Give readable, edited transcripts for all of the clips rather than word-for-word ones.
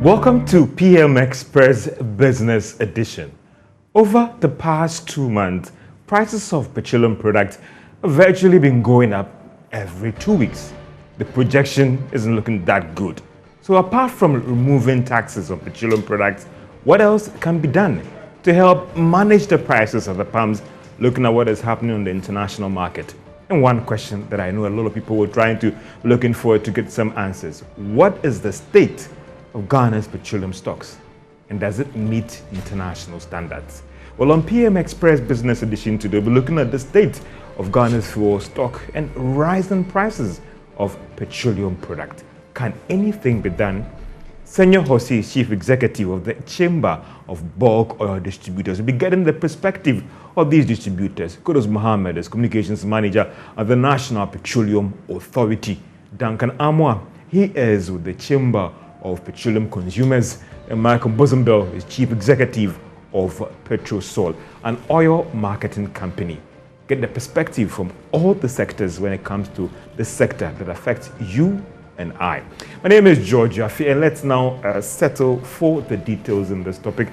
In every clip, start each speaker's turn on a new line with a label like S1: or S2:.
S1: Welcome to PM Express Business Edition. Over the past 2 months, prices of petroleum products have virtually been going up every 2 weeks. The projection isn't looking that good. So apart from removing taxes on petroleum products, what else can be done to help manage the prices of the pumps, looking at what is happening on the international market? And one question that I know a lot of people were looking forward to get some answers. What is the state of Ghana's petroleum stocks, and does it meet international standards? Well, on PM Express Business Edition today, we'll be looking at the state of Ghana's fuel stock and rising prices of petroleum products. Can anything be done? Senior Hosi is Chief Executive of the Chamber of Bulk Oil Distributors. We'll be getting the perspective of these distributors. Kudos Mohammed is Communications Manager at the National Petroleum Authority. Duncan Amwa, he is with the Chamber of Petroleum Consumers, and Michael Bosenbell is Chief Executive of Petrosol, an oil marketing company. Get the perspective from all the sectors when it comes to the sector that affects you and I. My name is George Wiafe, and let's now settle for the details in this topic.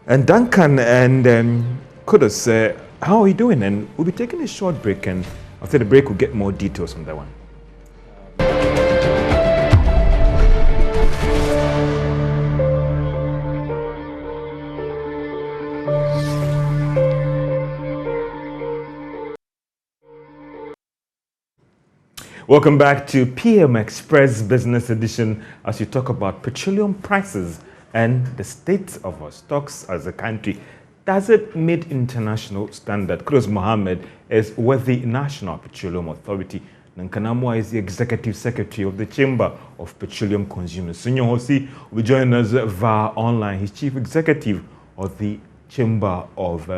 S1: And Duncan and Kudos, how are you doing? And we'll be taking a short break, and after the break, we'll get more details on that one. Welcome back to PM Express Business Edition as we talk about petroleum prices and the state of our stocks as a country. Does it meet international standard? Kudos Mohammed is with the National Petroleum Authority. Nankanamwa is the Executive Secretary of the Chamber of Petroleum Consumers. Sunyo Hosi will be joining us via online. He's Chief Executive of the Chamber of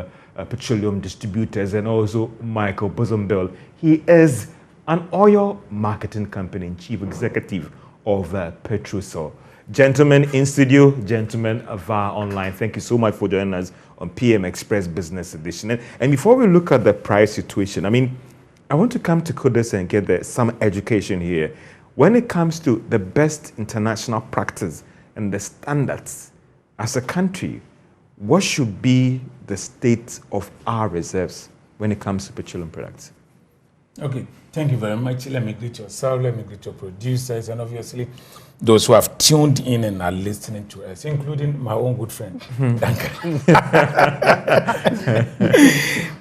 S1: Petroleum Distributors, and also Michael Bosenbell. He is an oil marketing company and Chief Executive of Petrosol. Gentlemen in studio, gentlemen via online, thank you so much for joining us on PM Express Business Edition. And before we look at the price situation, I want to come to Kudos and get some education here. When it comes to the best international practice and the standards as a country, what should be the state of our reserves when it comes to petroleum products?
S2: Okay, thank you very much. Let me greet yourself, let me greet your producers, and obviously those who have tuned in and are listening to us, including my own good friend, Duncan.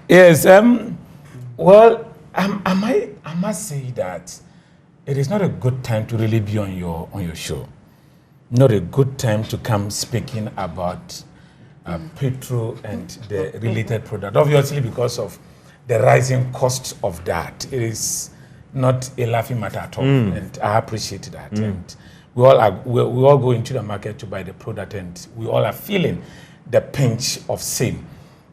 S2: Yes, well, I must say that it is not a good time to really be on your show. Not a good time to come speaking about petrol and the related product, obviously because of the rising cost of that. It is not a laughing matter at all, and I appreciate that. And we all go into the market to buy the product, and we all are feeling the pinch of same.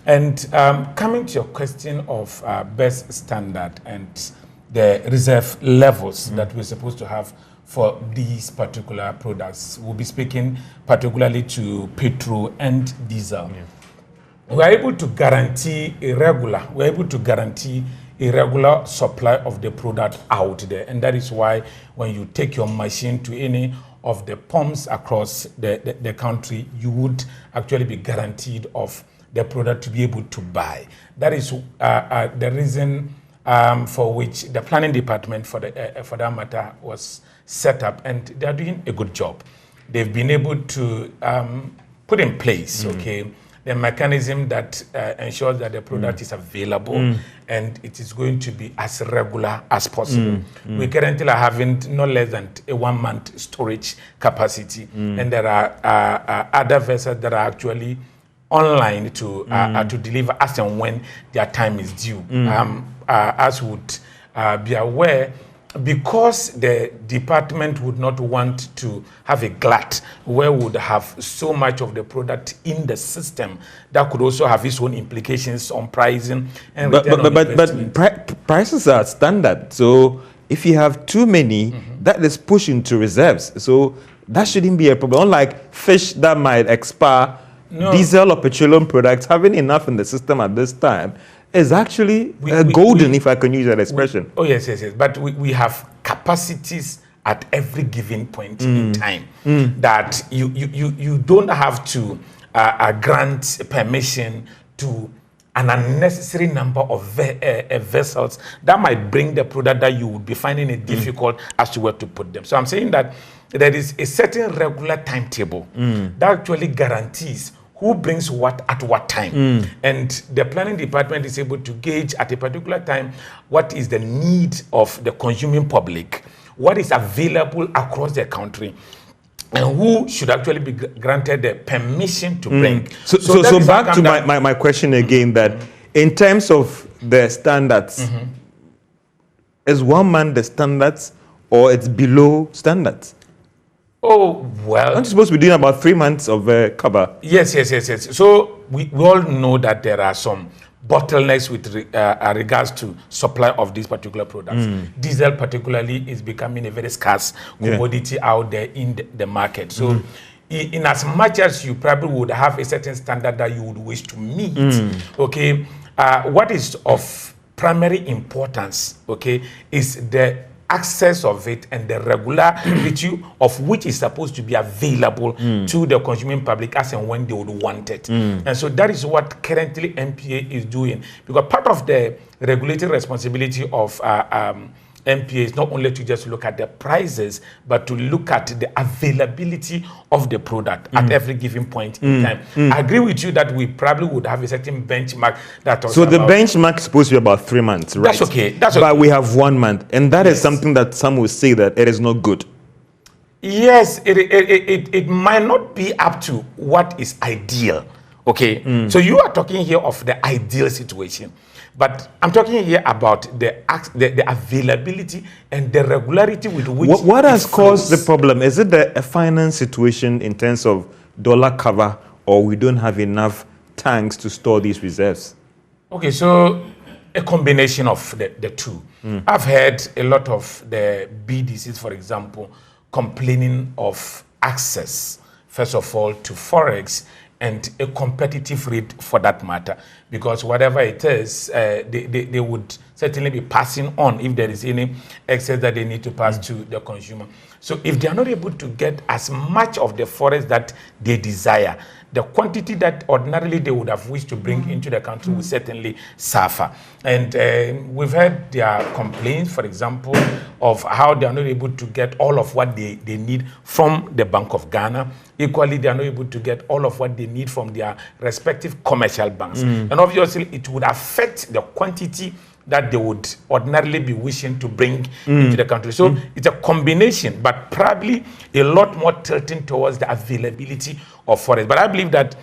S2: And coming to your question of best standard and the reserve levels that we're supposed to have for these particular products, we'll be speaking particularly to petrol and diesel. Yeah. We're able to guarantee a regular supply of the product out there. And that is why when you take your machine to any of the pumps across the country, you would actually be guaranteed of the product to be able to buy. That is the reason for which the planning department, for that matter, was set up. And they're doing a good job. They've been able to put in place, the mechanism that ensures that the product is available and it is going to be as regular as possible. We currently are having no less than a 1 month storage capacity, and there are other vessels that are actually online to deliver as and when their time is due. As would be aware, because the department would not want to have a glut where we would have so much of the product in the system, that could also have its own implications on pricing and
S1: but prices are standard. So if you have too many, that is pushing to reserves. So that shouldn't be a problem. Unlike fish that might expire, diesel or petroleum products having enough in the system at this time is actually golden, if I can use that expression.
S2: Yes. But we have capacities at every given point in time. That you don't have to grant permission to an unnecessary number of vessels that might bring the product that you would be finding it difficult as to where to put them. So I'm saying that there is a certain regular timetable that actually guarantees who brings what at what time. And the planning department is able to gauge at a particular time what is the need of the consuming public, what is available across the country, and who should actually be granted the permission to bring.
S1: So back to my question again, that in terms of the standards, is 1 month the standards or it's below standards?
S2: Oh, well.
S1: Aren't you supposed to be doing about 3 months of cover?
S2: Yes. So we all know that there are some bottlenecks with regards to supply of these particular products. Diesel particularly is becoming a very scarce commodity out there in the market. So in as much as you probably would have a certain standard that you would wish to meet, okay, what is of primary importance, okay, is the access of it and the regularity of which is supposed to be available to the consuming public as and when they would want it. And so that is what currently MPA is doing, because part of the regulatory responsibility of MPA is not only to just look at the prices, but to look at the availability of the product at every given point in time. I agree with you that we probably would have a certain benchmark that talks
S1: So the benchmark is supposed to be about 3 months, right?
S2: That's okay.
S1: But we have 1 month, and that is something that some will say that it is not good.
S2: Yes, it might not be up to what is ideal. Okay, so you are talking here of the ideal situation, but I'm talking here about the availability and the regularity with which
S1: what has caused the problem? Is it a finance situation in terms of dollar cover, or we don't have enough tanks to store these reserves?
S2: Okay, so a combination of the two. I've heard a lot of the BDCs, for example, complaining of access, first of all, to forex and a competitive rate for that matter, because whatever it is, they would certainly be passing on if there is any excess that they need to pass to the consumer. So if they are not able to get as much of the forex that they desire, the quantity that ordinarily they would have wished to bring into the country will certainly suffer. And we've heard their complaints, for example, of how they are not able to get all of what they need from the Bank of Ghana. Equally, they are not able to get all of what they need from their respective commercial banks. And obviously, it would affect the quantity that they would ordinarily be wishing to bring into the country. So it's a combination, but probably a lot more tilting towards the availability of forex. But I believe that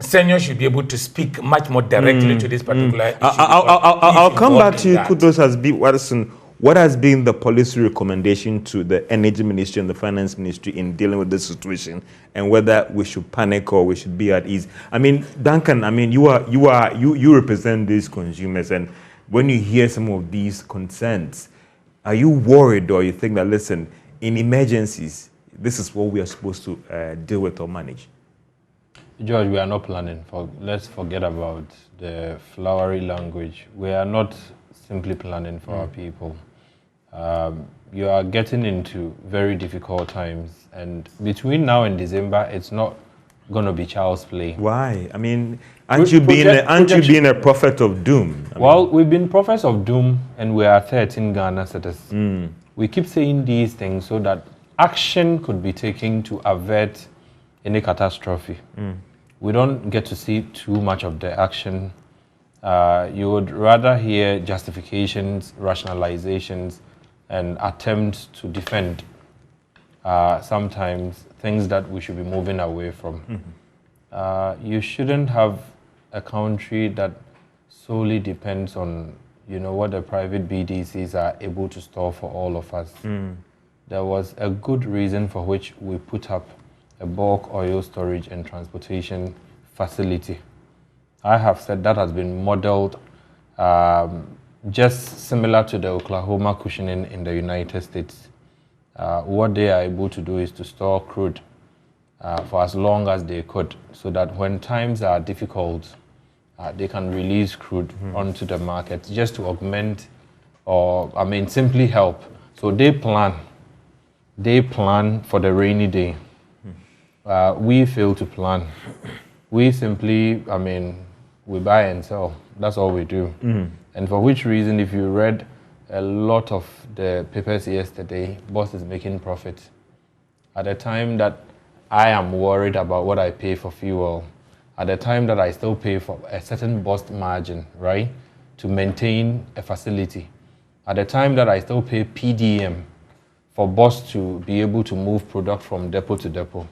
S2: seniors should be able to speak much more directly to this particular issue.
S1: I'll come back to you, Kudos has been Watson. What has been the policy recommendation to the Energy Ministry and the Finance Ministry in dealing with this situation, and whether we should panic or we should be at ease? I mean, Duncan, I mean, you represent these consumers, and when you hear some of these concerns, are you worried, or you think that, listen, in emergencies, this is what we are supposed to deal with or manage?
S3: George, we are not planning. Let's forget about the flowery language. We are not simply planning for our people. You are getting into very difficult times, and between now and December, it's not going to be child's play.
S1: Why? I mean, aren't you being a prophet of doom?
S3: We've been prophets of doom, and we are 13 Ghana citizens. We keep saying these things so that action could be taken to avert any catastrophe. We don't get to see too much of the action. You would rather hear justifications, rationalizations, and attempts to defend sometimes things that we should be moving away from. You shouldn't have a country that solely depends on, what the private BDCs are able to store for all of us. There was a good reason for which we put up a bulk oil storage and transportation facility. I have said that has been modeled just similar to the Oklahoma cushioning in the United States. What they are able to do is to store crude for as long as they could, so that when times are difficult, they can release crude onto the market just to augment or, simply help. So they plan they plan for the rainy day. We fail to plan. We simply, we buy and sell. That's all we do. And for which reason, if you read a lot of the papers yesterday, boss is making profit. At a time that I am worried about what I pay for fuel, at a time that I still pay for a certain boss margin, right, to maintain a facility, at a time that I still pay PDM for boss to be able to move product from depot to depot,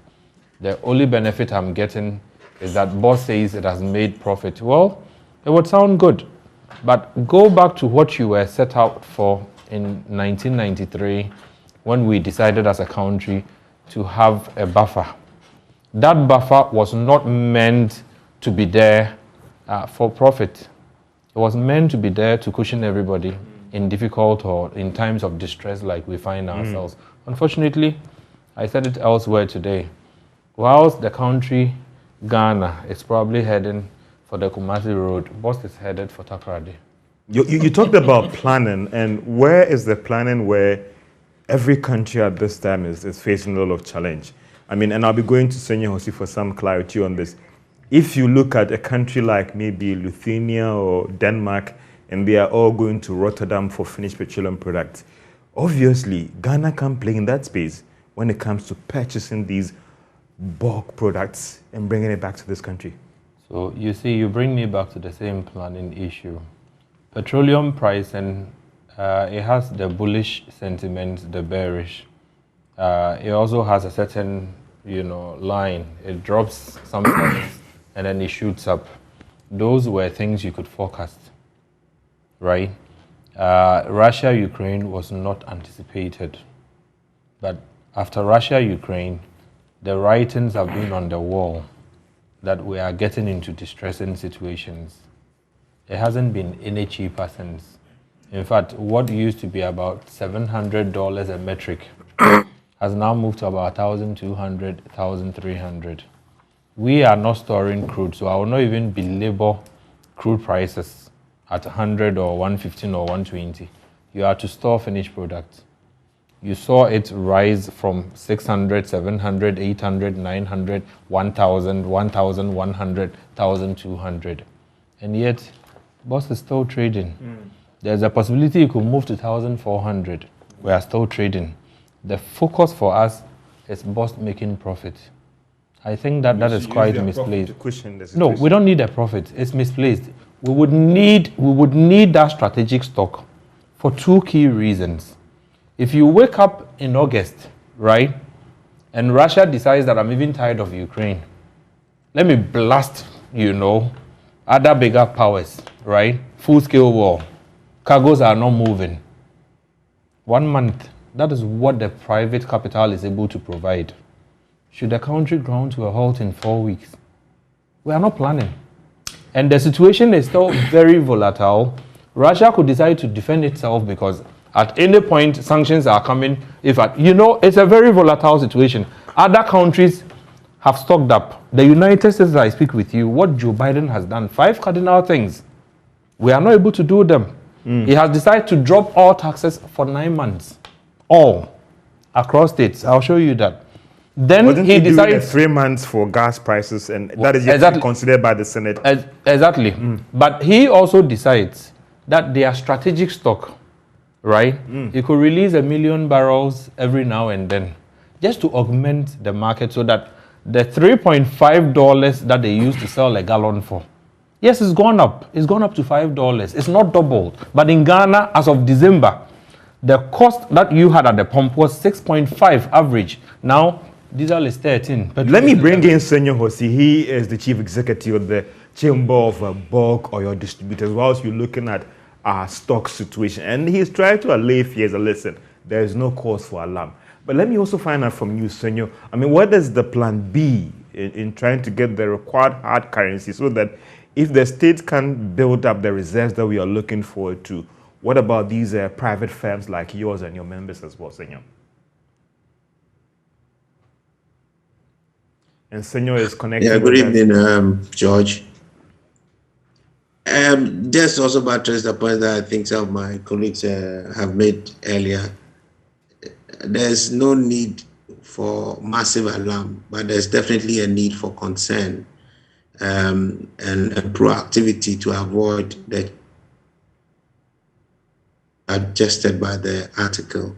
S3: the only benefit I'm getting is that boss says it has made profit. Well, it would sound good, but go back to what you were set out for in 1993 when we decided as a country to have a buffer. That buffer was not meant to be there for profit. It was meant to be there to cushion everybody in difficult or in times of distress like we find ourselves. Unfortunately, I said it elsewhere today, whilst the country, Ghana, is probably heading for the Kumasi Road, boss is headed for Takoradi.
S1: You talked about planning, and where is the planning where every country at this time is facing a lot of challenge? And I'll be going to Senor Jose for some clarity on this. If you look at a country like maybe Lithuania or Denmark, and they are all going to Rotterdam for finished petroleum products, obviously, Ghana can't play in that space when it comes to purchasing these bulk products and bringing it back to this country.
S3: So you see, you bring me back to the same planning issue. Petroleum price, and it has the bullish sentiment, the bearish. It also has a certain, line. It drops sometimes and then it shoots up. Those were things you could forecast, right? Russia-Ukraine was not anticipated. But after Russia-Ukraine, the writings have been on the wall that we are getting into distressing situations. It hasn't been any cheaper since. In fact, what used to be about $700 a metric has now moved to about 1,200, 1,300. We are not storing crude, so I will not even belabor crude prices at 100 or 115 or 120. You are to store finished products. You saw it rise from 600, 700, 800, 900, 1,000, 1,100, 1,200. And yet, boss is still trading. There's a possibility it could move to 1,400. We are still trading. The focus for us is boss making profit. I think that is quite misplaced. No, we don't need a profit. It's misplaced. We would need that strategic stock for two key reasons. If you wake up in August, right, and Russia decides that I'm even tired of Ukraine, let me blast, other bigger powers, right? Full-scale war. Cargoes are not moving. 1 month, that is what the private capital is able to provide. Should the country ground to a halt in 4 weeks? We are not planning. And the situation is still very volatile. Russia could decide to defend itself because at any point, sanctions are coming. It's a very volatile situation. Other countries have stocked up. The United States, as I speak with you, what Joe Biden has done, 5 cardinal things. We are not able to do them. He has decided to drop all taxes for 9 months. All. Across states. I'll show you that. Then he decided
S1: 3 months for gas prices, and that is yet to be considered by the Senate.
S3: Exactly. But he also decides that their strategic stock, right? He could release 1 million barrels every now and then, just to augment the market so that the $3.5 that they used to sell a gallon for, yes, it's gone up. It's gone up to $5. It's not doubled. But in Ghana, as of December, the cost that you had at the pump was 6.5 average. Now, diesel is 13.
S1: Let me bring in Senor Jose. He is the chief executive of the Chamber of Bulk Oil Distributors. Whilst you're looking at our stock situation, and he's trying to allay fears. Listen, there is no cause for alarm. But let me also find out from you, Senor. What is the plan B in trying to get the required hard currency so that if the state can build up the reserves that we are looking forward to, what about these private firms like yours and your members as well, Senor? And Senor is connected.
S4: Yeah, good evening, George. Just also buttress the point that I think some of my colleagues have made earlier. there's no need for massive alarm, but there's definitely a need for concern and proactivity to avoid the adjusted by the article.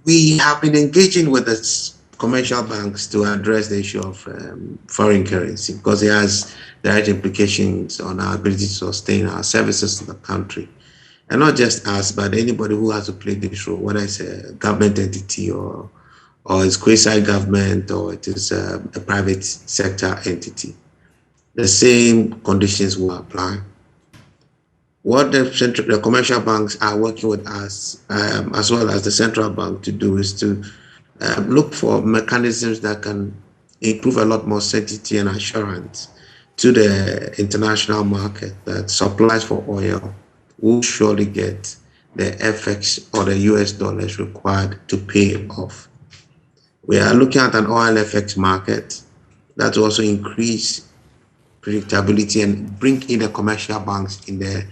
S4: We have been engaging with the commercial banks to address the issue of foreign currency because it has direct implications on our ability to sustain our services to the country. And not just us, but anybody who has to play this role, whether it's a government entity or it's quasi-government or it is a private sector entity. The same conditions will apply. What the commercial banks are working with us, as well as the central bank, to do is to look for mechanisms that can improve a lot more certainty and assurance to the international market that supplies for oil will surely get the FX or the US dollars required to pay off. We are looking at an oil FX market that will also increase predictability and bring in the commercial banks in the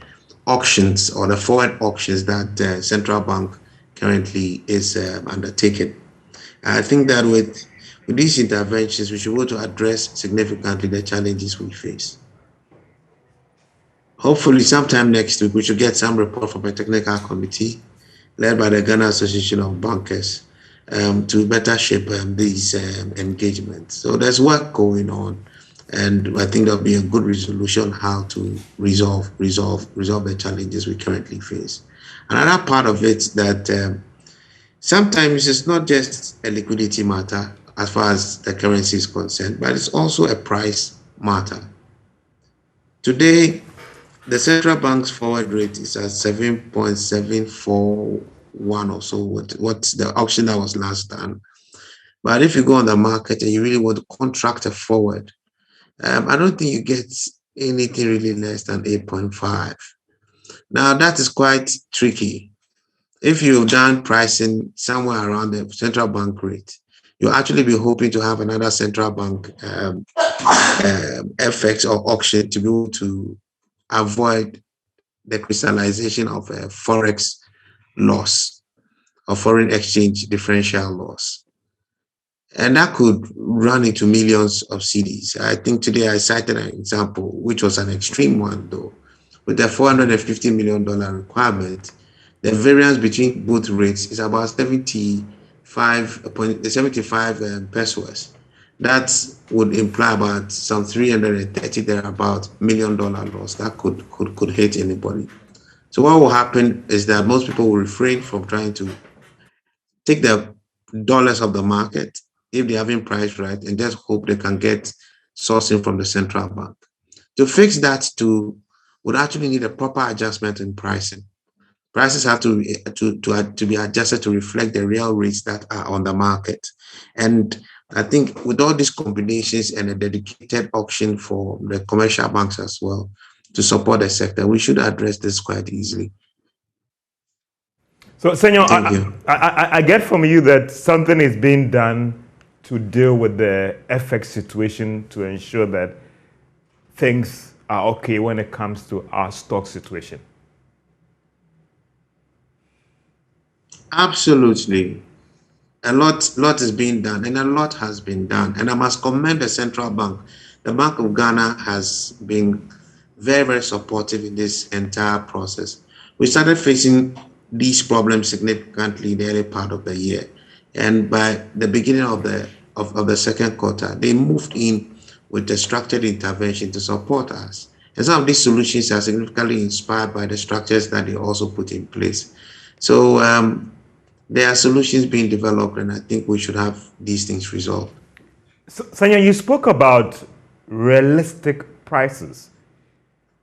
S4: auctions or the forward auctions that the central bank currently is undertaking. I think that with these interventions, we should be able to address significantly the challenges we face. Hopefully, sometime next week, we should get some report from a technical committee led by the Ghana Association of Bankers to better shape these engagements. So there's work going on, and I think there'll be a good resolution on how to resolve the challenges we currently face. Another part of it that sometimes it's not just a liquidity matter as far as the currency is concerned, but it's also a price matter. Today, the central bank's forward rate is at 7.741 or so. What's the auction that was last done? But if you go on the market and you really want to contract a forward, I don't think you get anything really less than 8.5. Now that is quite tricky. If you've done pricing somewhere around the central bank rate, you'll actually be hoping to have another central bank FX or auction to be able to avoid the crystallization of a forex loss or foreign exchange differential loss. And that could run into millions of CDs. I think today I cited an example, which was an extreme one though, with a $450 million requirement. The variance between both rates is about 75 pesos. That would imply about some 330 thereabout $1 million loss that could hit anybody. So what will happen is that most people will refrain from trying to take the dollars of the market if they haven't priced right and just hope they can get sourcing from the central bank. To fix that would actually need a proper adjustment in pricing. Prices have to be adjusted to reflect the real rates that are on the market. And I think with all these combinations and a dedicated auction for the commercial banks as well to support the sector, we should address this quite easily.
S1: So, Senor,
S4: Thank you.
S1: I get from you that something is being done to deal with the FX situation to ensure that things are okay when it comes to our stock situation.
S4: Absolutely. A lot is being done, and a lot has been done. And I must commend the central bank. The Bank of Ghana has been very, very supportive in this entire process. We started facing these problems significantly in the early part of the year, and by the beginning of the second quarter, they moved in with a structured intervention to support us. And some of these solutions are significantly inspired by the structures that they also put in place. So there are solutions being developed, and I think we should have these things resolved.
S1: So, Sanya, you spoke about realistic prices.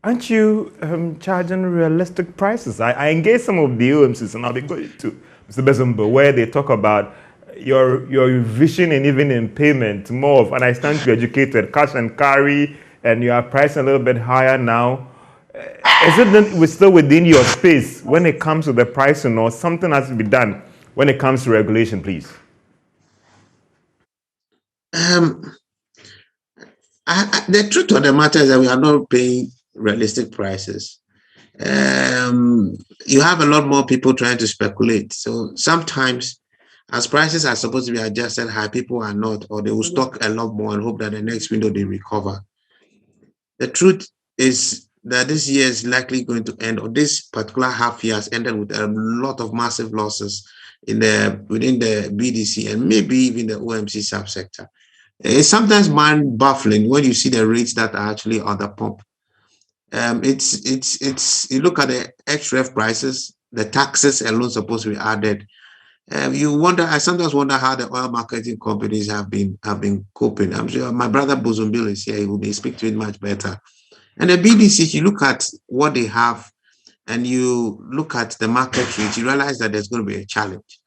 S1: Aren't you charging realistic prices? I engage some of the OMCs, and I'll be going to Mr. Besumbo, where they talk about your vision and even in payment more of, and I stand to be educated, cash and carry, and you are pricing a little bit higher now. Is it then we're still within your space when it comes to the pricing, or something has to be done when it comes to regulation, please?
S4: The truth of the matter is that we are not paying realistic prices. you have a lot more people trying to speculate. So sometimes, as prices are supposed to be adjusted high, people are not, or they will stock a lot more and hope that the next window they recover. The truth is that this year is likely going to end, or this particular half year has ended with a lot of massive losses within the BDC and maybe even the OMC subsector. It's sometimes mind baffling when you see the rates that are actually on the pump. It's you look at the XREF prices, the taxes alone supposed to be added. You wonder. I sometimes wonder how the oil marketing companies have been coping. I'm sure my brother Bozumbil is here. He will be speak to it much better. And the BDC, you look at what they have, and you look at the market rate, you realize that there's going to be a challenge.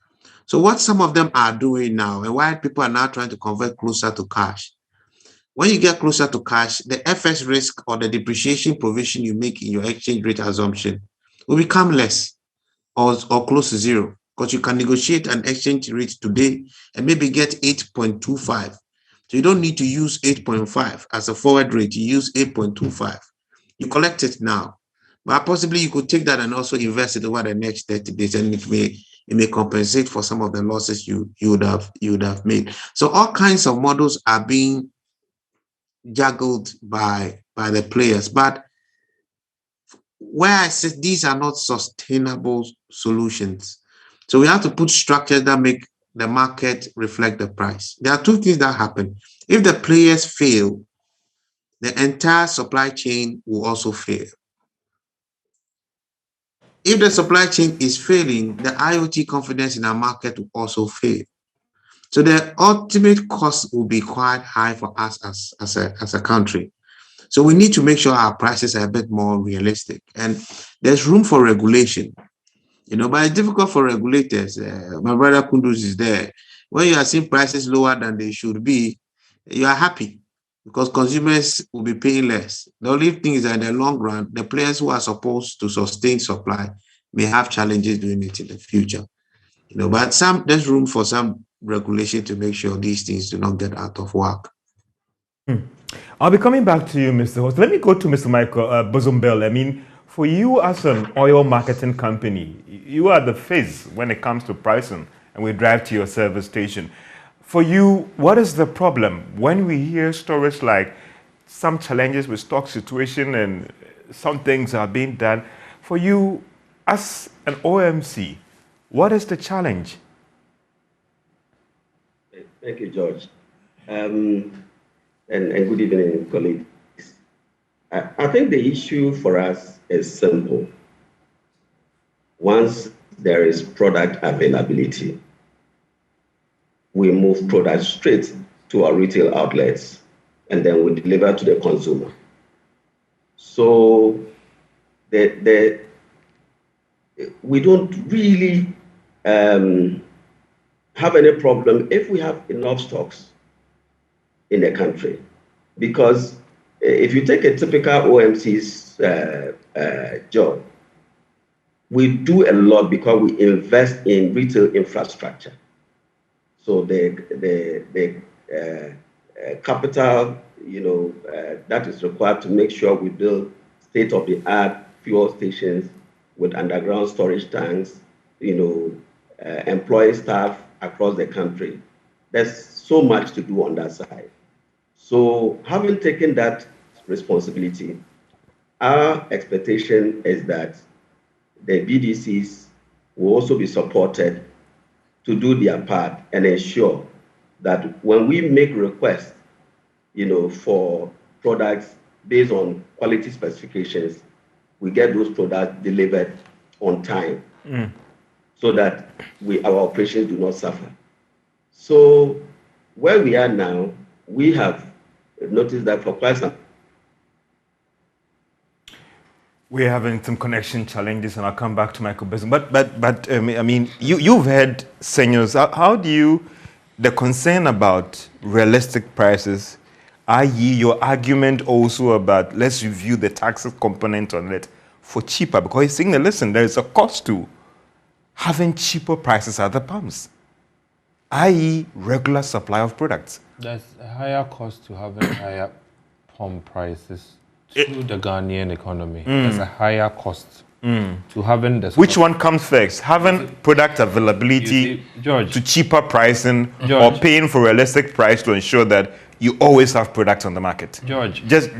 S4: So what some of them are doing now, and why people are now trying to convert closer to cash. When you get closer to cash, the FX risk or the depreciation provision you make in your exchange rate assumption will become less or close to zero, because you can negotiate an exchange rate today and maybe get 8.25. So you don't need to use 8.5 as a forward rate. You use 8.25. You collect it now, but possibly you could take that and also invest it over the next 30 days, and it may compensate for some of the losses you would have made. So all kinds of models are being juggled by the players, but where I said these are not sustainable solutions. So we have to put structures that make the market reflect the price. There are two things that happen. If the players fail, the entire supply chain will also fail. If the supply chain is failing, the IoT confidence in our market will also fail. So the ultimate cost will be quite high for us as a country. So we need to make sure our prices are a bit more realistic, and there's room for regulation. But it's difficult for regulators. My brother Kunduz is there. When you are seeing prices lower than they should be, you are happy because consumers will be paying less. The only thing is that in the long run, the players who are supposed to sustain supply may have challenges doing it in the future. But there's room for some regulation to make sure these things do not get out of whack.
S1: I'll be coming back to you, Mr. Host. Let me go to Mr. Michael Bozumbel. I mean, for you as an oil marketing company, you are the face when it comes to pricing, and we drive to your service station. For you, what is the problem when we hear stories like some challenges with stock situation and some things are being done? For you, as an OMC, what is the challenge?
S5: Thank you, George. And good evening, colleagues. I think the issue for us is simple. Once there is product availability, we move products straight to our retail outlets, and then we deliver to the consumer. So we don't really have any problem if we have enough stocks in the country, because if you take a typical OMC's job, we do a lot because we invest in retail infrastructure. So the capital, that is required to make sure we build state-of-the-art fuel stations with underground storage tanks, employ staff across the country. There's so much to do on that side. So having taken that responsibility, our expectation is that the BDCs will also be supported to do their part and ensure that when we make requests, for products based on quality specifications, we get those products delivered on time, so that our operations do not suffer. So where we are now, we have noticed that for quite some.
S1: We're having some connection challenges, and I'll come back to Michael Besson. But I mean, you've heard seniors. How do you, the concern about realistic prices, i.e., your argument also about let's review the taxes component on it for cheaper, because you're saying, listen, there is a cost to having cheaper prices at the pumps, i.e., regular supply of products.
S3: There's a higher cost to having higher pump prices to the Ghanaian economy. There's a higher cost to having the...
S1: Which one comes first? Having product availability
S3: George,
S1: to cheaper pricing, or
S3: George.
S1: paying for realistic price to ensure that you always have products on the market?
S3: George.
S1: Just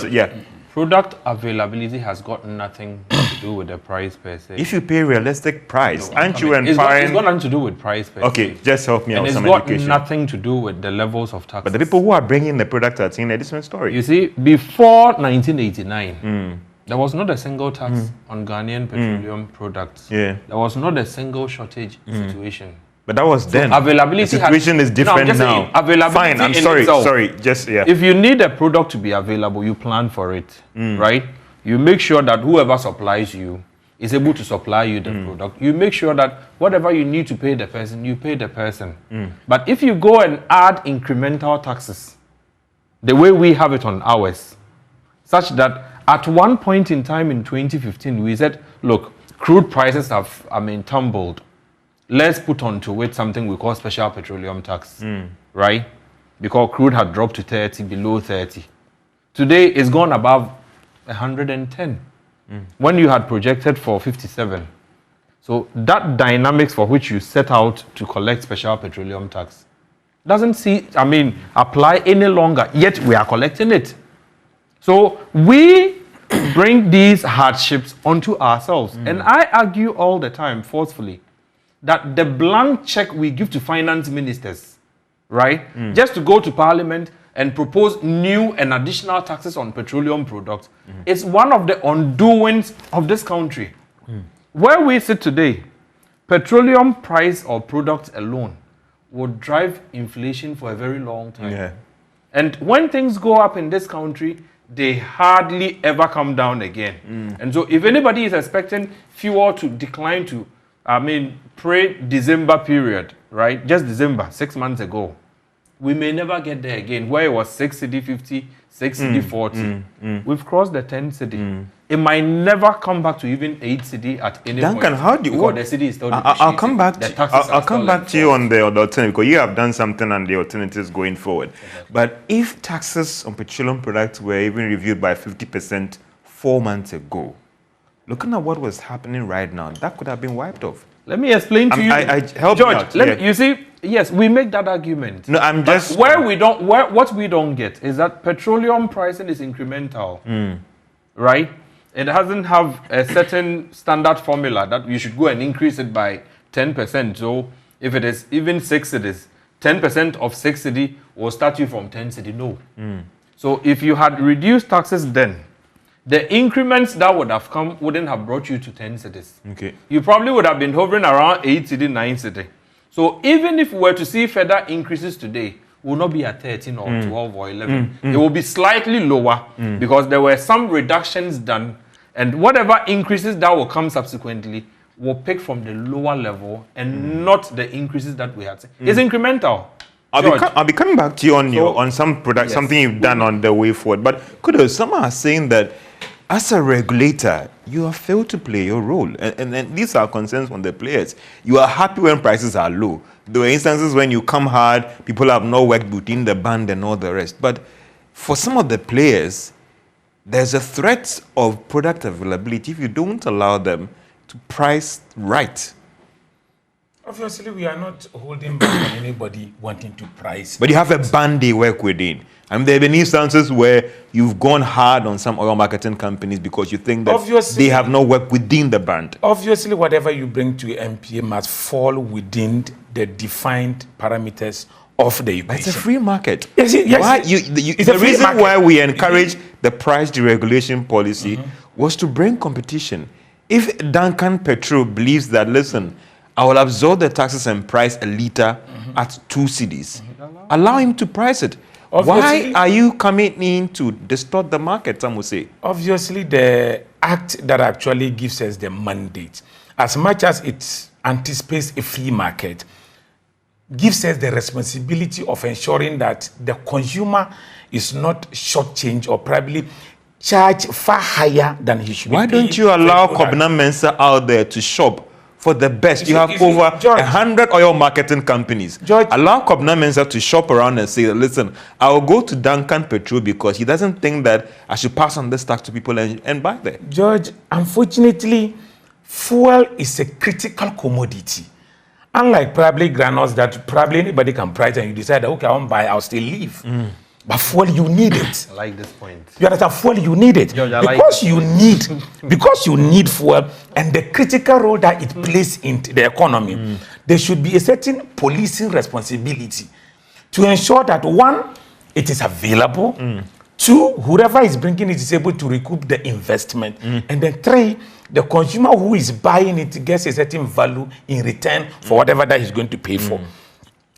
S1: yeah.
S3: Product availability has got nothing to do with the price per se.
S1: If you pay realistic price, aren't you
S3: It's got
S1: empowering...
S3: nothing to do with price per se.
S1: Okay, just help me out
S3: And
S1: with
S3: it's
S1: some
S3: got
S1: education.
S3: nothing to do with the levels of taxes.
S1: But the people who are bringing the product are saying a different story.
S3: You see, before 1989, there was not a single tax on Ghanaian petroleum products.
S1: Yeah.
S3: There was not a single shortage situation.
S1: But that was then.
S3: Availability
S1: The situation is different
S3: I'm just
S1: now.
S3: saying, availability
S1: Fine, I'm
S3: in
S1: sorry,
S3: itself.
S1: just, yeah.
S3: If you need a product to be available, you plan for it, right? You make sure that whoever supplies you is able to supply you the product. You make sure that whatever you need to pay the person, you pay the person. But if you go and add incremental taxes, the way we have it on ours, such that at one point in time in 2015, we said, look, crude prices have, tumbled. Let's put onto it something we call special petroleum tax, right? Because crude had dropped to 30, below 30. Today, it's gone above 110 when you had projected for 57. So that dynamics for which you set out to collect special petroleum tax doesn't apply any longer, yet we are collecting it. So we bring these hardships onto ourselves. And I argue all the time, forcefully, that the blank check we give to finance ministers, right, just to go to parliament and propose new and additional taxes on petroleum products, is one of the undoings of this country. Where we sit today, petroleum price or products alone would drive inflation for a very long time.
S1: Yeah.
S3: And when things go up in this country, they hardly ever come down again. And so if anybody is expecting fuel to decline to, pre-December period, right? Just December, 6 months ago, we may never get there again, where it was 6 cedi 50, 6 cedi 40. We've crossed the 10 cedi. It might never come back to even 8 cedi at any point.
S1: Duncan, how do you...
S3: Because the cedi is still
S1: I'll come back
S3: depreciating.
S1: I'll come back to you on the alternative, because you have done something on the alternatives going forward. But if taxes on petroleum products were even reviewed by 50% 4 months ago, looking at what was happening right now, that could have been wiped off.
S3: Let me explain to you.
S1: Help me
S3: George,
S1: out.
S3: you see, yes, we make that argument.
S1: No, I'm
S3: But
S1: just...
S3: what we don't get is that petroleum pricing is incremental, right? It doesn't have a certain standard formula that you should go and increase it by 10%. So if it is even 6 cedis, 10% of 6 cedi will start you from 10 cedi. No. So if you had reduced taxes then, the increments that would have come wouldn't have brought you to 10 cedis.
S1: Okay.
S3: You probably would have been hovering around 8 cedi, 9 cedi. So even if we were to see further increases today, we will not be at 13 or 12 or 11. It will be slightly lower because there were some reductions done, and whatever increases that will come subsequently will pick from the lower level and not the increases that we had seen. It's incremental.
S1: I'll be coming back to you on some product,
S3: Yes.
S1: something you've done on the way forward. But kudos, some are saying that as a regulator, you have failed to play your role. And these are concerns from the players. You are happy when prices are low. There were instances when you come hard, people have not worked within the band and all the rest. But for some of the players, there's a threat of product availability if you don't allow them to price right.
S2: Obviously, we are not holding back on anybody wanting to price.
S1: But you have a band they work within. I mean, there have been instances where you've gone hard on some oil marketing companies because you think that
S2: Obviously,
S1: they have not worked within the band.
S2: Obviously, whatever you bring to MPA must fall within the defined parameters of the equation.
S1: But it's a free market.
S2: Yes,
S1: Why
S2: it's
S1: the
S2: a free
S1: reason
S2: market.
S1: why we encourage the price deregulation policy was to bring competition. If Duncan Petrol believes that, listen, I will absorb the taxes and price a liter at 2 cedis, allow him to price it.
S2: Obviously,
S1: why are you coming in to distort the market, some will say?
S2: Obviously, the act that actually gives us the mandate, as much as it anticipates a free market, gives us the responsibility of ensuring that the consumer is not shortchanged or probably charged far higher than he should be.
S1: Why don't you allow Kobna Mensah out there to shop for the best. You have
S2: you see,
S1: over
S2: George,
S1: 100 oil marketing companies.
S2: George,
S1: Allow Kobna Mensah to shop around and say, listen, I will go to Duncan Petrol because he doesn't think that I should pass on this tax to people and buy there.
S2: George, unfortunately, fuel is a critical commodity. Unlike probably granules that probably anybody can price and you decide, okay, I won't buy, I'll still leave. But fuel, you need it.
S3: I like this point.
S2: You understand? Fuel, you need it.
S3: George,
S2: because you need fuel and the critical role that it plays in the economy, there should be a certain policing responsibility to ensure that one, it is available. Two, whoever is bringing it is able to recoup the investment. And then three, the consumer who is buying it gets a certain value in return for whatever that he's going to pay for.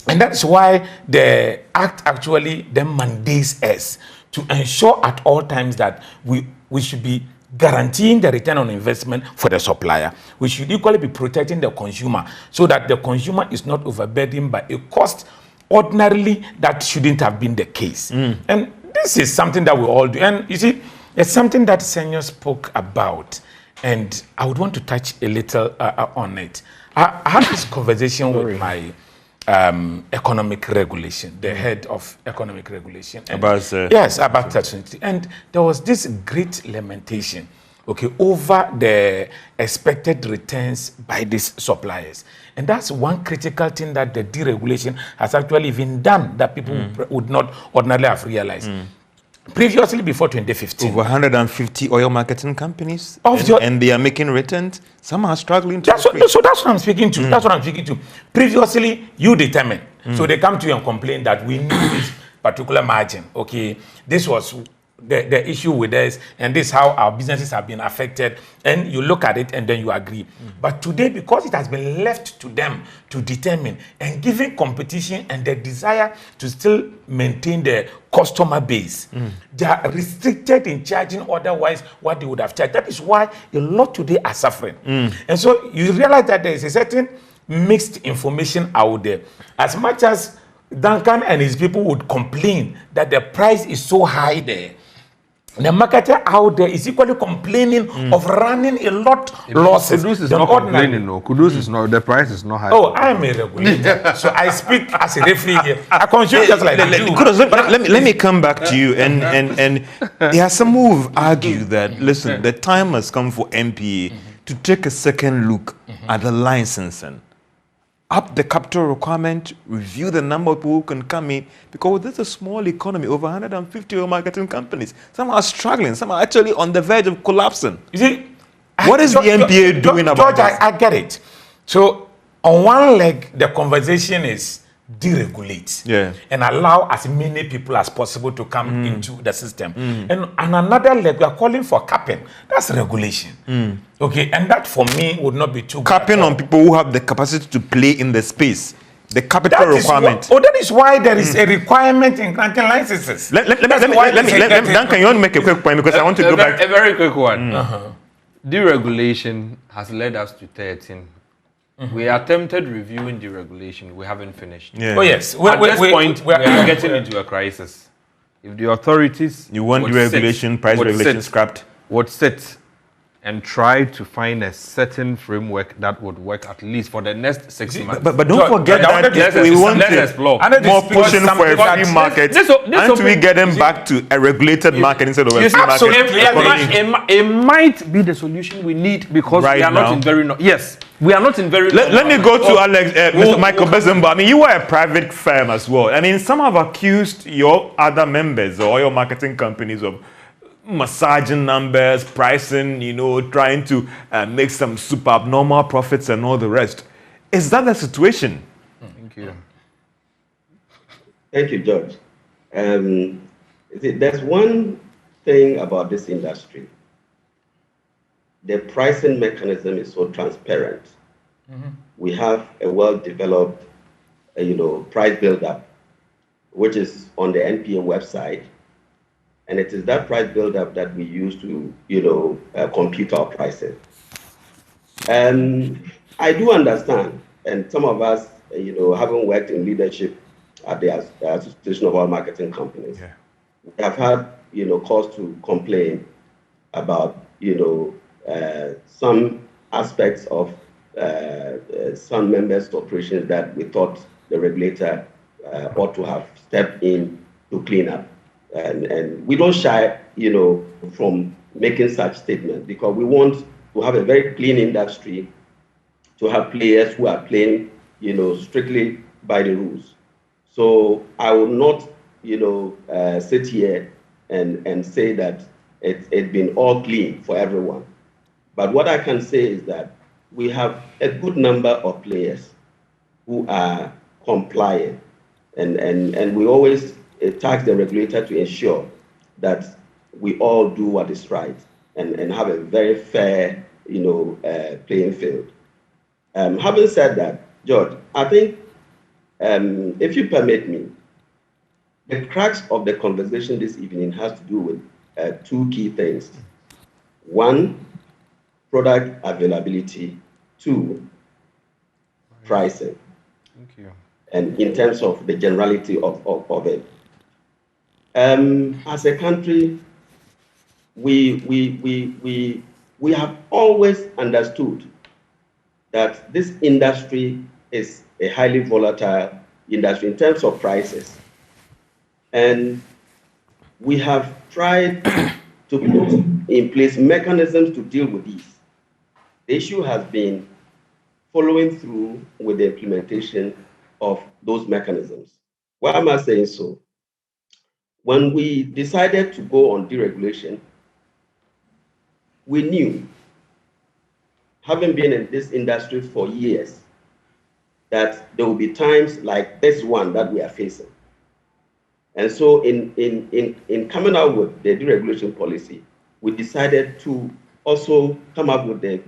S2: And that's why the Act actually then mandates us to ensure at all times that we should be guaranteeing the return on investment for the supplier. We should equally be protecting the consumer so that the consumer is not overburdened by a cost ordinarily that shouldn't have been the case. And this is something that we all do. And you see, it's something that Senor spoke about. And I would want to touch a little on it. I had this conversation with my economic regulation, the head of economic regulation. And yes, about that. And there was this great lamentation, okay, over the expected returns by these suppliers. And that's one critical thing that the deregulation has actually even done that people would not ordinarily have realized. Previously, before 2015,
S1: over 150 oil marketing companies, and they are making returns. Some are struggling to.
S2: So that's what I'm speaking to. That's what I'm speaking to. Previously, you determine. So they come to you and complain that we need this particular margin. Okay, this was the issue with us, and this is how our businesses have been affected. And you look at it and then you agree. But today, because it has been left to them to determine, and given competition and the desire to still maintain the customer base, they are restricted in charging otherwise what they would have charged. That is why a lot today are suffering. And so you realize that there is a certain mixed information out there. As much as Duncan and his people would complain that the price is so high there, the marketer out there is equally complaining of running a lot losses.
S6: Kudus is not complaining, no. Kudus is not, the price is not high.
S2: Oh, I am a regulator. So I speak as a referee here. I consume just like you.
S1: Let me come back to you. And there are some who have argued that, listen, the time has come for MPA to take a second look at the licensing. Up the capital requirement, review the number of people who can come in, because this is a small economy, over 150 oil marketing companies. Some are struggling, some are actually on the verge of collapsing.
S2: You see,
S1: what is the MPA doing about
S2: George,
S1: this?
S2: I get it. So, on one leg, the conversation is deregulate and allow as many people as possible to come into the system. And on another leg, we are calling for capping. That's regulation. Okay, and that for me would not be too
S1: capping on people who have the capacity to play in the space. The capital requirement.
S2: That is why there is a requirement in granting licenses.
S1: Duncan, you want to make a quick point because I want to go back.
S3: A very quick one. Deregulation has led us to 13. We attempted reviewing deregulation. We haven't finished.
S2: Oh yes.
S3: At this point, we are getting into a crisis. If the authorities
S1: deregulation, price regulation scrapped,
S3: would sit and try to find a certain framework that would work at least for the next 6 months.
S1: But don't forget that we want to explore more pushing for a free market, and we get them back to a regulated market instead of a free market.
S3: It might be the solution we need because we are not in very we are not in very.
S1: Let me go to Alex, Mr. Michael Bezemba. I mean, you are a private firm as well. I mean, some have accused your other members or your marketing companies of massaging numbers, pricing, trying to make some super abnormal profits and all the rest. Is that the situation?
S3: Thank you.
S5: Thank you, George. There's one thing about this industry. The pricing mechanism is so transparent. We have a well-developed, price build-up, which is on the NPA website. And it is that price build-up that we use to, compute our pricing. And I do understand, and some of us, having worked in leadership at the Association of Oil Marketing Companies, we have had, cause to complain about, some aspects of some members' operations that we thought the regulator ought to have stepped in to clean up. And we don't shy, from making such statements because we want to have a very clean industry, to have players who are playing, strictly by the rules. So I will not, sit here and say that it's been all clean for everyone. But what I can say is that we have a good number of players who are compliant, and we always task the regulator to ensure that we all do what is right and have a very fair, playing field. Having said that, George, I think if you permit me, the crux of the conversation this evening has to do with two key things. One, product availability. Two, pricing.
S3: Thank you.
S5: And in terms of the generality of it. As a country, we have always understood that this industry is a highly volatile industry in terms of prices. And we have tried to put in place mechanisms to deal with these. The issue has been following through with the implementation of those mechanisms. Why am I saying so? When we decided to go on deregulation, we knew, having been in this industry for years, that there will be times like this one that we are facing. And so in coming out with the deregulation policy, we decided to also come up with the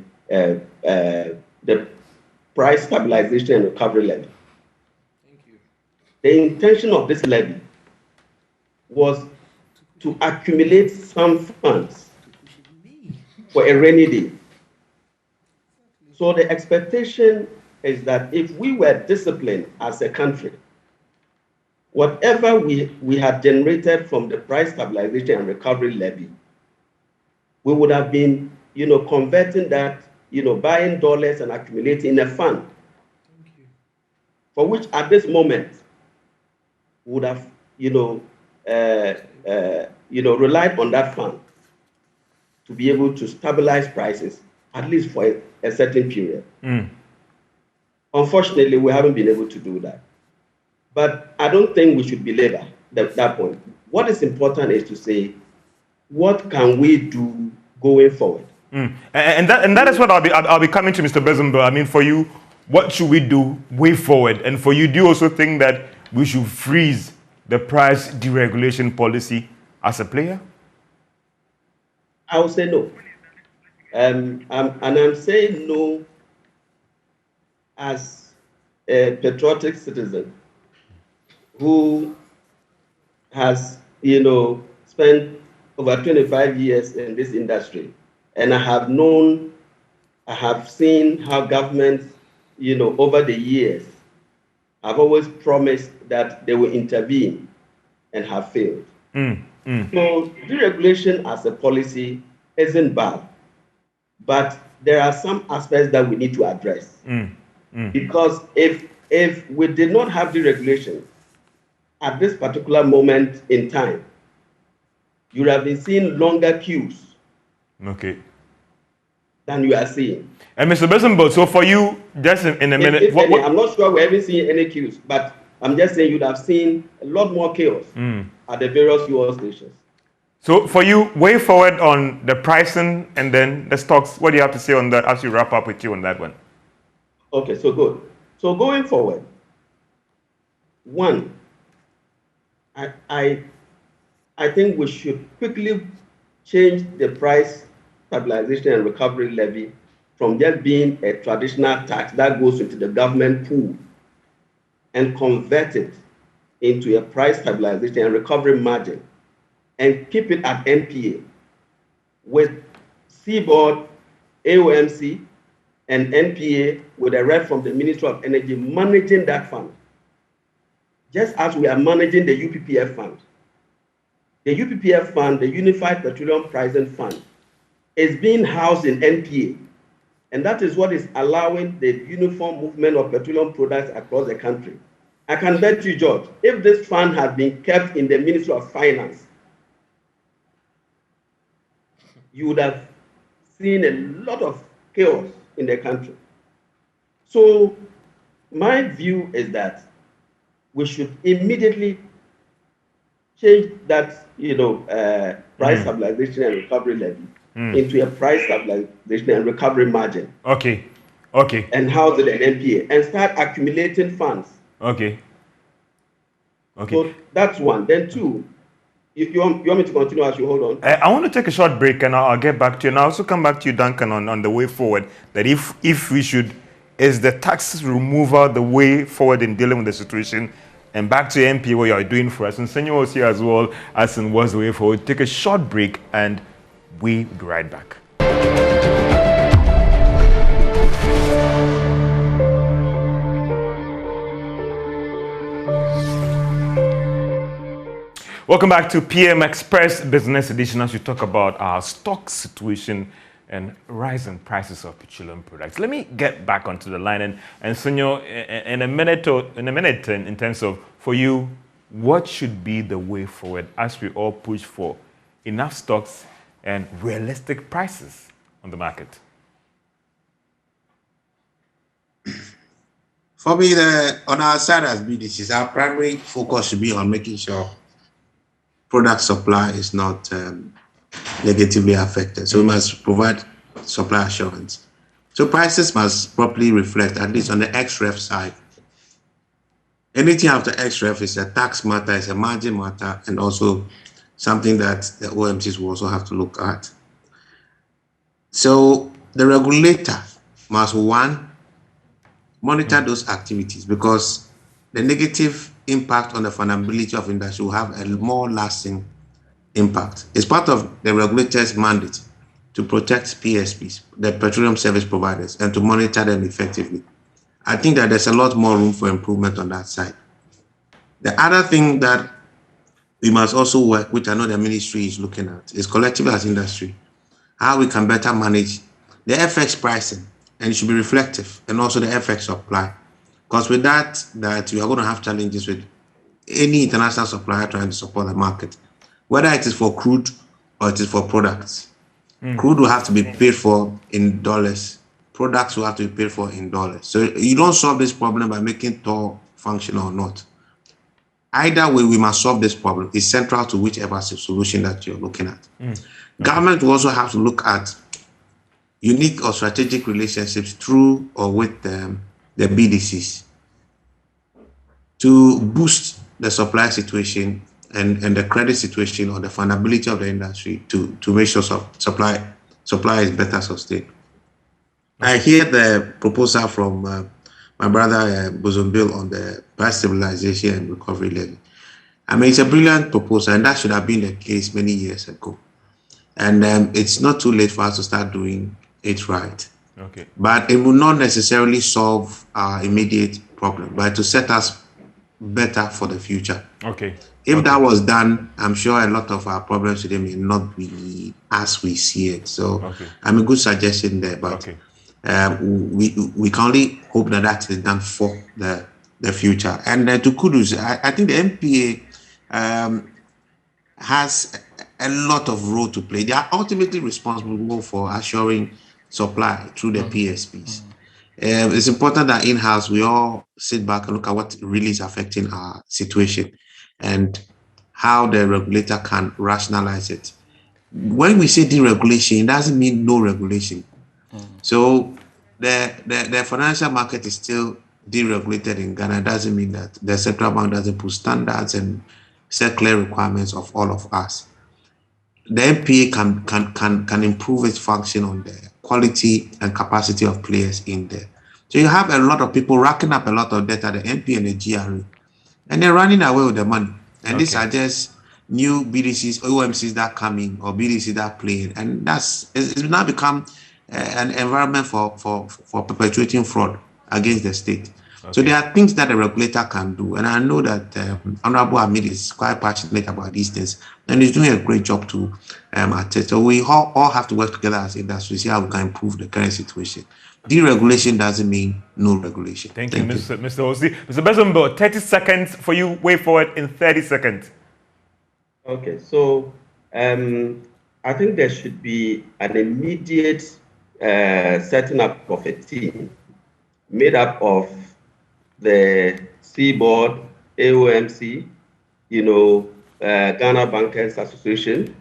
S5: price stabilization and recovery levy.
S3: Thank you.
S5: The intention of this levy was to accumulate some funds for a rainy day. So the expectation is that if we were disciplined as a country, whatever we had generated from the price stabilization and recovery levy, we would have been, converting that, buying dollars and accumulating in a fund, for which at this moment would have, relied on that fund to be able to stabilize prices, at least for a certain period. Unfortunately, we haven't been able to do that. But I don't think we should belabor that point. What is important is to say, what can we do going forward?
S1: And that is what I'll be coming to, Mr. Bezenberg. I mean, for you, what should we do way forward? And for you, do you also think that we should freeze the price deregulation policy as a player?
S5: I would say no. And I'm saying no as a patriotic citizen who has, spent over 25 years in this industry. And I have seen how governments, over the years, have always promised that they will intervene and have failed. So deregulation as a policy isn't bad, but there are some aspects that we need to address. Because if we did not have deregulation at this particular moment in time, you would have been seeing longer queues.
S1: Okay.
S5: Than you are seeing.
S1: And Mr. Bezenberg, so for you, just in a minute,
S5: I'm not sure we haven't seen any queues, but I'm just saying you'd have seen a lot more chaos at the various fuel stations.
S1: So for you, way forward on the pricing and then the stocks, what do you have to say on that as you wrap up with you on that one?
S5: Okay, so good. So going forward, one, I think we should quickly change the price stabilization and recovery levy from just being a traditional tax that goes into the government pool and convert it into a price stabilization and recovery margin and keep it at NPA with Seaboard, AOMC, and NPA with a rep from the Ministry of Energy managing that fund, just as we are managing the UPPF fund. The UPPF fund, the Unified Petroleum Pricing Fund, is being housed in NPA. And that is what is allowing the uniform movement of petroleum products across the country. I can bet you, George, if this fund had been kept in the Ministry of Finance, you would have seen a lot of chaos in the country. So my view is that we should immediately change that, price stabilization and recovery levy into a price stabilization and recovery margin.
S1: Okay.
S5: And house it an NPA and start accumulating funds.
S1: Okay.
S5: So that's one. Then two, you want me to continue as you hold on?
S1: I want to take a short break and I'll get back to you. And I'll also come back to you, Duncan, on the way forward. That if we should, is the tax removal the way forward in dealing with the situation? And back to NPA, what you are doing for us. And Senor was here as well, as in what's the way forward. Take a short break and we'll be right back. Welcome back to PM Express Business Edition as we talk about our stock situation and rising prices of petroleum products. Let me get back onto the line and Senor, in a minute in terms of, for you, what should be the way forward as we all push for enough stocks and realistic prices on the market?
S4: For me, on our side as BDCs, our primary focus should be on making sure product supply is not negatively affected. So we must provide supply assurance. So prices must properly reflect, at least on the XREF side. Anything after XREF is a tax matter, it's a margin matter, and also something that the OMCs will also have to look at. So the regulator must, one, monitor those activities, because the negative impact on the fundability of industry will have a more lasting impact. It's part of the regulator's mandate to protect PSPs, the petroleum service providers, and to monitor them effectively. I think that there's a lot more room for improvement on that side. The other thing that we must also work, which I know the ministry is looking at, is collectively as industry, how we can better manage the FX pricing, and it should be reflective, and also the FX supply. Because with that we are going to have challenges with any international supplier trying to support the market, whether it is for crude or it is for products. Crude will have to be paid for in dollars. Products will have to be paid for in dollars. So you don't solve this problem by making TOR functional or not. Either way, we must solve this problem. It's central to whichever solution that you're looking at. Government will also have to look at unique or strategic relationships through or with the BDCs to boost the supply situation and the credit situation or the fundability of the industry to make sure supply is better sustained. I hear the proposal from my brother Bozombil on the price stabilization and recovery levy. I mean, it's a brilliant proposal, and that should have been the case many years ago. And it's not too late for us to start doing it right.
S1: Okay.
S4: But it will not necessarily solve our immediate problem, but to set us better for the future.
S1: Okay.
S4: If that was done, I'm sure a lot of our problems today may not be as we see it. So I'm a good suggestion there, but we can only hope that that is done for the future. And to kudos, I think the MPA has a lot of role to play. They are ultimately responsible for assuring supply through the PSPs. It's important that in-house we all sit back and look at what really is affecting our situation and how the regulator can rationalize it. When we say deregulation, it doesn't mean no regulation. So the financial market is still deregulated in Ghana. It doesn't mean that the central bank doesn't put standards and set clear requirements of all of us. The MPA can improve its function on the quality and capacity of players in there. So you have a lot of people racking up a lot of debt at the MPA and the GRA, and they're running away with the money. And these are just new BDCs, OMCs that come in, or BDCs that play in, and it's now become an environment for perpetuating fraud against the state. So there are things that a regulator can do. And I know that Honorable Hamid is quite passionate about these things and he's doing a great job to attest. So we all have to work together as industry to see how we can improve the current situation. Deregulation doesn't mean no regulation.
S1: Thank you, Mr. Osi. Mr. Besombo, 30 seconds for you. Way forward in 30 seconds.
S5: Okay, so I think there should be an immediate setting up of a team made up of the Seaboard, AOMC, Ghana Bankers Association,